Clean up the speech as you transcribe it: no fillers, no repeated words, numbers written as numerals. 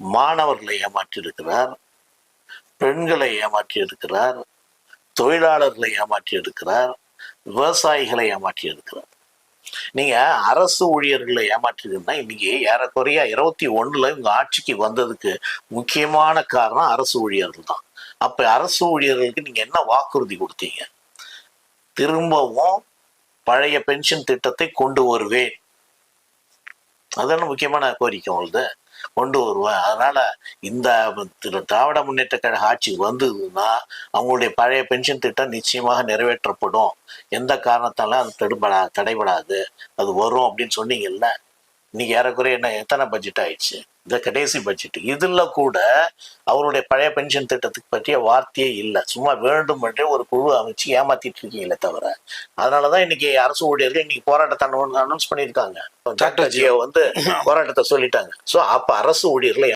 மாணவர்களை ஏமாற்றி இருக்கிறார், பெண்களை ஏமாற்றி இருக்கிறார், தொழிலாளர்களை ஏமாற்றி இருக்கிறார், விவசாயிகளை ஏமாற்றி இருக்கிறார். நீங்க அரசு ஊழியர்களை ஏமாற்றிருந்தா இன்னைக்கு ஏறக்குறைய 21 இவங்க ஆட்சிக்கு வந்ததுக்கு முக்கியமான காரணம் அரசு ஊழியர்கள் தான். அப்ப அரசு ஊழியர்களுக்கு நீங்க என்ன வாக்குறுதி கொடுத்தீங்க? திரும்பவும் பழைய பென்ஷன் திட்டத்தை கொண்டு வருவேன், அதான முக்கியமான கோரிக்கை உங்களுக்கு, கொண்டு வருவேன். அதனால இந்த திராவிட முன்னேற்ற கழக ஆட்சி வந்ததுன்னா அவங்களுடைய பழைய பென்ஷன் திட்டம் நிச்சயமாக நிறைவேற்றப்படும், எந்த காரணத்தால அது தடைபடாது, அது வரும் அப்படின்னு சொன்னீங்கல்ல. இன்னைக்கு ஏறக்குறைய என்ன எத்தனை பட்ஜெட் ஆயிடுச்சு, இந்த கடைசி பட்ஜெட், இதுல கூட அவருடைய பழைய பென்ஷன் திட்டத்துக்கு பற்றிய வார்த்தையே இல்லை. சும்மா வேண்டும் என்றே ஒரு குழு அமைச்சு ஏமாத்திட்டு இருக்கீங்களே தவிர. அதனாலதான் இன்னைக்கு அரசு ஊழியர்கள் இன்னைக்கு போராட்டத்தை அனௌன்ஸ் பண்ணியிருக்காங்க. டாக்டர் ஜியோ போராட்டத்தை சொல்லிட்டாங்க. ஸோ அப்ப அரசு ஊழியர்களை